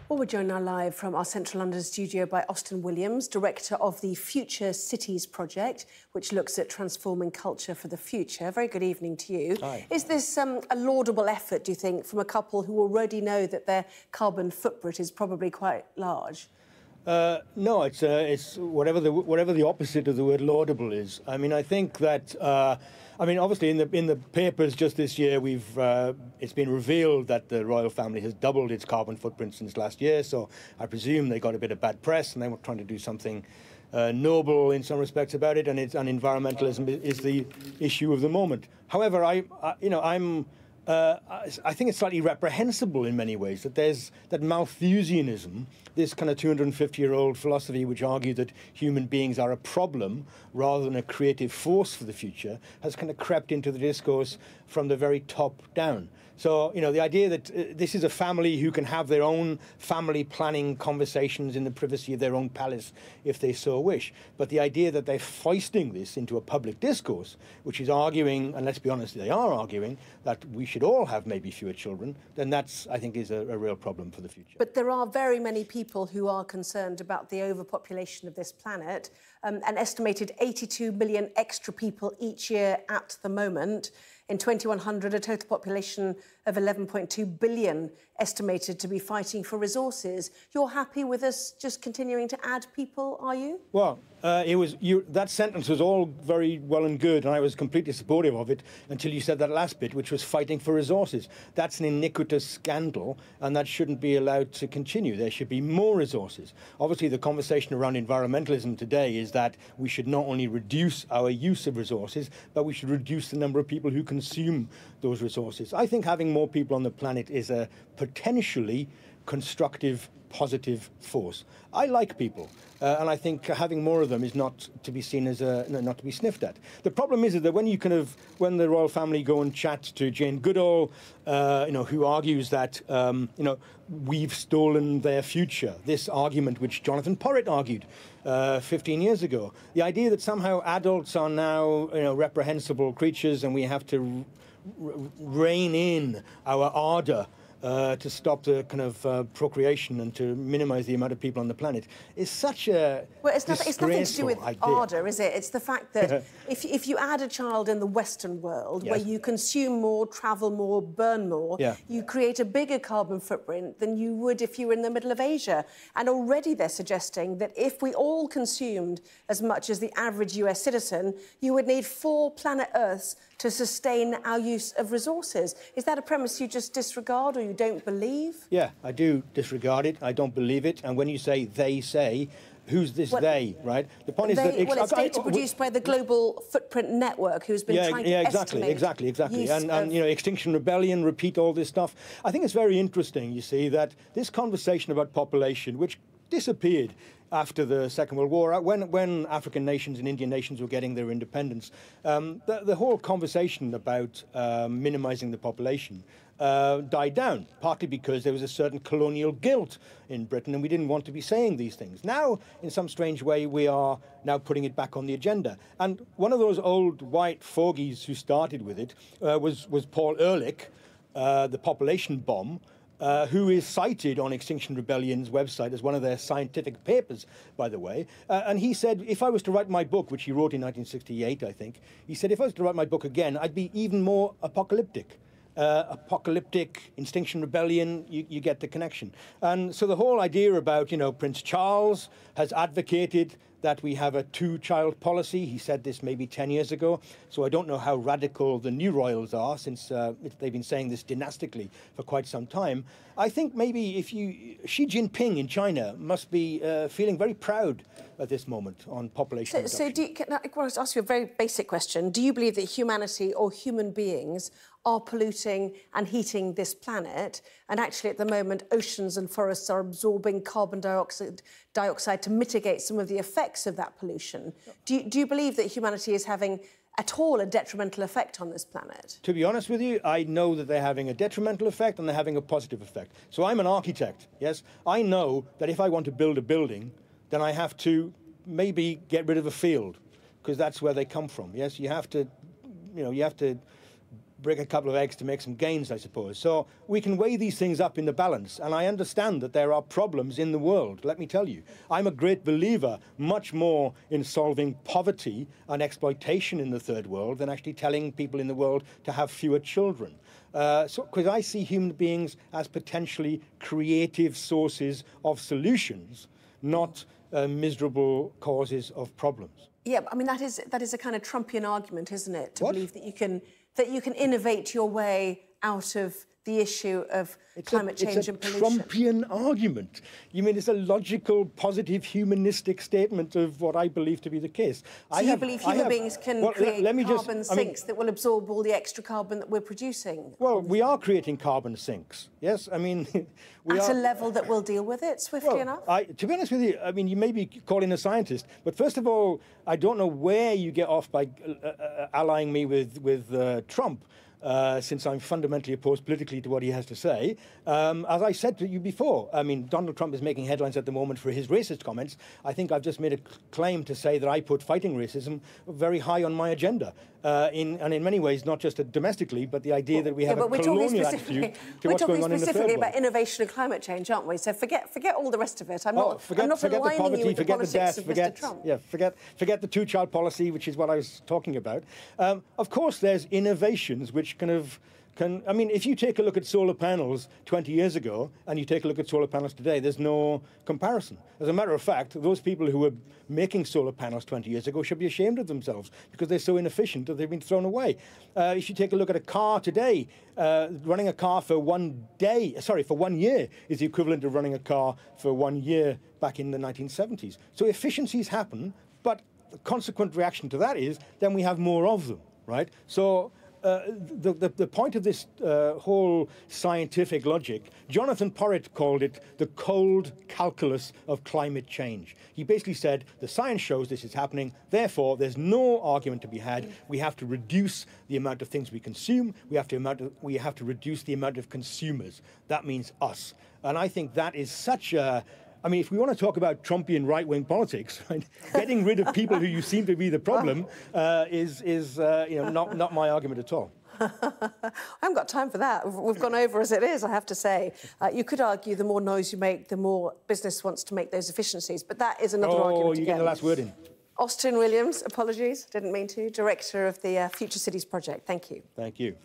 Well, we're joined now live from our central London studio by Austin Williams, director of the Future Cities Project, which looks at transforming culture for the future. Very good evening to you. Hi. Is this a laudable effort, do you think, from a couple who already know that their carbon footprint is probably quite large? No, it's whatever the opposite of the word laudable is. I mean, I think that obviously in the papers just this year it's been revealed that the royal family has doubled its carbon footprint since last year. So I presume they got a bit of bad press and they were trying to do something noble in some respects about it, and environmentalism is the issue of the moment. However, I think it's slightly reprehensible in many ways that there's that Malthusianism, this kind of 250-year-old philosophy which argued that human beings are a problem rather than a creative force for the future, has kind of crept into the discourse from the very top down. So, the idea that this is a family who can have their own family planning conversations in the privacy of their own palace if they so wish. But the idea that they're foisting this into a public discourse, which is arguing, and let's be honest, they are arguing, that we should all have maybe fewer children, then that's, I think, is a real problem for the future. But there are very many people who are concerned about the overpopulation of this planet. An estimated 82 million extra people each year at the moment. In 2100, a total population of 11.2 billion estimated to be fighting for resources. You're happy with us just continuing to add people, are you? Well, that sentence was all very well and good, and I was completely supportive of it until you said that last bit, which was fighting for resources. That's an iniquitous scandal, and that shouldn't be allowed to continue. There should be more resources. Obviously, the conversation around environmentalism today is that we should not only reduce our use of resources, but we should reduce the number of people who consume those resources. I think having more people on the planet is a potentially constructive, positive force. I like people, and I think having more of them is not to be seen as not to be sniffed at. The problem is that when the royal family go and chat to Jane Goodall, who argues that we've stolen their future, this argument which Jonathan Porritt argued 15 years ago, the idea that somehow adults are now reprehensible creatures and we have to rein in our ardour to stop the kind of procreation and to minimise the amount of people on the planet is such a it's nothing to do with ardour, is it? It's the fact that if you add a child in the Western world, yes, where you consume more, travel more, burn more, yeah, you create a bigger carbon footprint than you would if you were in the middle of Asia. And already they're suggesting that if we all consumed as much as the average US citizen, you would need 4 planet Earths to sustain our use of resources. Is that a premise you just disregard or you don't believe? Yeah, I do disregard it. I don't believe it. And when you say they say, who's this they, right? The point is that it's data produced by the Global Footprint Network, who's been trying to estimate. Exactly. And Extinction Rebellion repeat all this stuff. I think it's very interesting, you see, that this conversation about population, which disappeared after the Second World War, when African nations and Indian nations were getting their independence, the whole conversation about minimising the population died down, partly because there was a certain colonial guilt in Britain and we didn't want to be saying these things. Now, in some strange way, we are now putting it back on the agenda. And one of those old white fogies who started with it was Paul Ehrlich, the population bomb, who is cited on Extinction Rebellion's website as one of their scientific papers, by the way. And he said, if I was to write my book, which he wrote in 1968, I think, he said, if I was to write my book again, I'd be even more apocalyptic. Extinction Rebellion, you get the connection. And so the whole idea about, Prince Charles has advocated that we have a 2-child policy. He said this maybe 10 years ago. So I don't know how radical the new royals are, since they've been saying this dynastically for quite some time. I think maybe Xi Jinping in China must be feeling very proud at this moment on population reduction. So I want to ask you a very basic question. Do you believe that humanity or human beings are polluting and heating this planet, and actually at the moment oceans and forests are absorbing carbon dioxide to mitigate some of the effects of that pollution? Do you believe that humanity is having at all a detrimental effect on this planet? To be honest with you, I know that they're having a detrimental effect and they're having a positive effect. So I'm an architect, yes? I know that if I want to build a building, then I have to maybe get rid of a field, because that's where they come from, yes? You have to break a couple of eggs to make some gains, I suppose. So we can weigh these things up in the balance. And I understand that there are problems in the world, let me tell you. I'm a great believer much more in solving poverty and exploitation in the third world than actually telling people in the world to have fewer children. Because I see human beings as potentially creative sources of solutions, not miserable causes of problems. Yeah, I mean that is a kind of Trumpian argument, isn't it? To believe that you can innovate your way out of the issue of climate change and pollution. It's a Trumpian argument. You mean it's a logical, positive, humanistic statement of what I believe to be the case. So you believe human beings can create carbon sinks that will absorb all the extra carbon that we're producing? Well, we are creating carbon sinks, yes. I mean, at a level that will deal with it swiftly enough? To be honest with you, I mean, you may be calling a scientist, but first of all, I don't know where you get off by allying me with Trump. Since I'm fundamentally opposed politically to what he has to say. As I said to you before, I mean, Donald Trump is making headlines at the moment for his racist comments. I think I've just made a claim to say that I put fighting racism very high on my agenda. And in many ways, not just domestically, but the idea that we have a colonial attitude to what's going on in the third world. We're talking specifically about innovation and climate change, aren't we? So forget all the rest of it. I'm not forget the poverty, forget the death, forget the two-child policy, which is what I was talking about. Of course, there's innovations which I mean, if you take a look at solar panels 20 years ago and you take a look at solar panels today, there's no comparison. As a matter of fact, those people who were making solar panels 20 years ago should be ashamed of themselves because they're so inefficient that they've been thrown away. If you take a look at a car today, running a car for 1 year is the equivalent of running a car for 1 year back in the 1970s. So efficiencies happen, but the consequent reaction to that is then we have more of them, right? So the point of this whole scientific logic, Jonathan Porritt called it the cold calculus of climate change. He basically said the science shows this is happening, therefore there's no argument to be had. We have to reduce the amount of things we consume. We have to reduce the amount of consumers. That means us. And I think that is such a... I mean, if we want to talk about Trumpian right-wing politics, right, getting rid of people who you seem to be the problem is not my argument at all. I haven't got time for that. We've gone over as it is, I have to say. You could argue the more noise you make, the more business wants to make those efficiencies, but that is another argument again. Oh, you get the last word in. Austin Williams, apologies, didn't mean to, Director of the Future Cities Project. Thank you. Thank you.